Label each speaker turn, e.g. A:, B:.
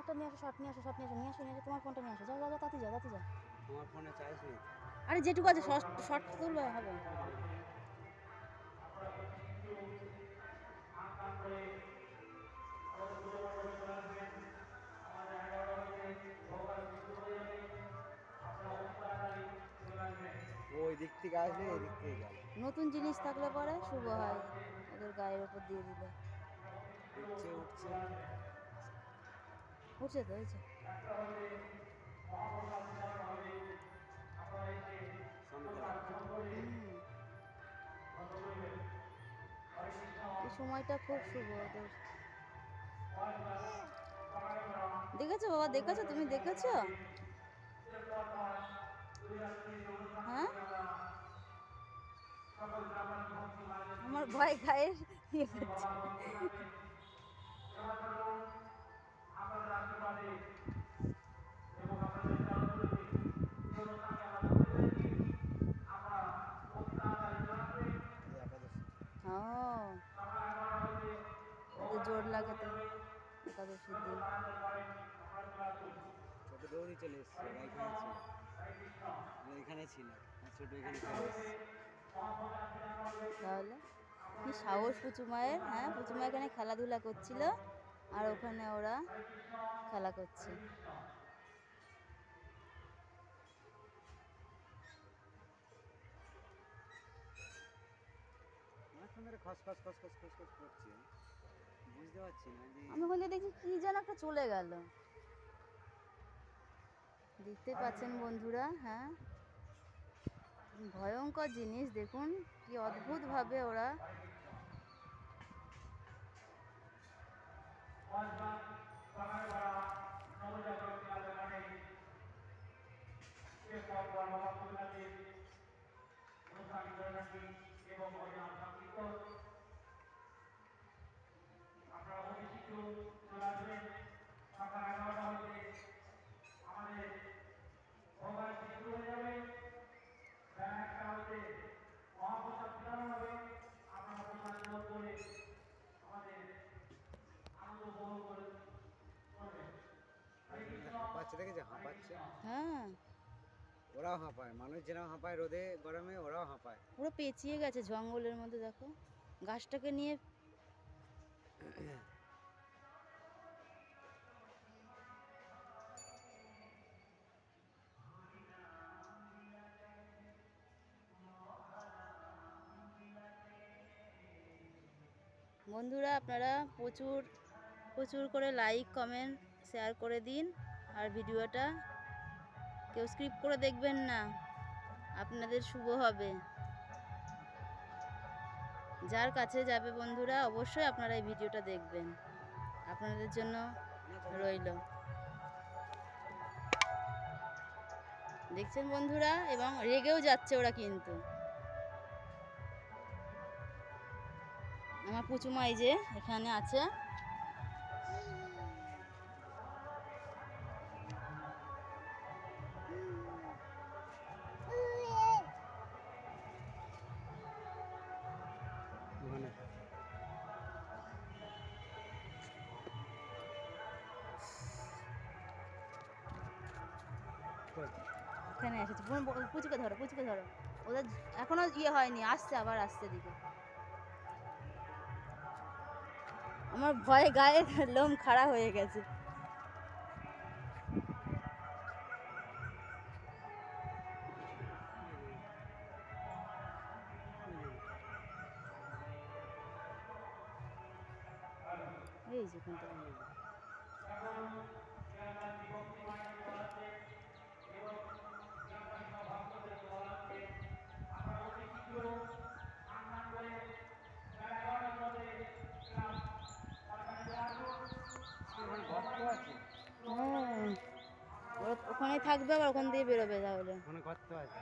A: একটা নিয়ে আসো, শট নিয়ে আসো, নিয়ে আসো, তোমার ফোনটা নিয়ে আসো, যাও যাও তাতে যাও, তাতে যাও।
B: তোমার ফোনে চার্জ নেই।
A: আরে যেটুকু আছে শর্ট তুলবে হবে।
B: ওই দিক থেকে আসলে এই দিক থেকে গেল।
A: নতুন জিনিস থাকলে পরে শুভ হয়, ওদের গায়ের উপর দিয়ে দিলে।
B: উঠছে উঠছে
A: উঠছে তো, হয়েছে। এই সময়টা খুব শুভ ওদের। দেখেছো বাবা, দেখেছো, তুমি দেখেছো? হ্যাঁ, আমার ভয় গায়ের ইয়ে করছে। ওদের জোর লাগে তো একাদশীর দিন।
B: ছোট দৌড়ি চলে এসছে, এখানে ছিল ছোট, এখানে চলে এসছে।
A: তাহলে কি সাহস পুচু মায়ের! হ্যাঁ, পুচু মা এখানে খেলাধুলা করছিল আর ওখানে ওরা খেলা করছে।
B: বুঝতে পারছি না,
A: আমি ওখানে দেখছি কি যেন একটা চলে গেল। দেখতে পাচ্ছেন বন্ধুরা, হ্যাঁ, ভয়ঙ্কর জিনিস। দেখুন কি অদ্ভুত ভাবে ওরা
B: হাঁপাচ্ছে, দেখেছে হাঁপাচ্ছে।
A: হ্যাঁ,
B: ওরাও হাঁপায়, মানুষ যেরকম হাঁপায় রোদে গরমে, ওরাও হাঁপায়।
A: পুরো পেঁচিয়ে গেছে জঙ্গলের মধ্যে। দেখো গাছটাকে নিয়ে। বন্ধুরা আপনারা প্রচুর প্রচুর করে লাইক কমেন্ট শেয়ার করে দিন, আর ভিডিওটা কেউ স্কিপ করে দেখবেন না, আপনাদের শুভ হবে। যার কাছে যাবে বন্ধুরা অবশ্যই আপনারা এই ভিডিওটা দেখবেন, আপনাদের জন্য রইল। দেখছেন বন্ধুরা, এবং রেগেও যাচ্ছে ওরা। কিন্তু আমার পুচুমাই যে এখানে আছে, এখানে এসেছে। পুচুকে ধরো, পুচুকে ধরো। ওদের এখনো ইয়ে হয়নি, আসছে, আবার আসছে দিকে। আমার ভয়ে গায়ে লোম খাড়া হয়ে গেছে। এই যে ওখানে থাকবে, আবার ওখান দিয়ে বেরোবে। তাহলে
B: গর্ত আছে।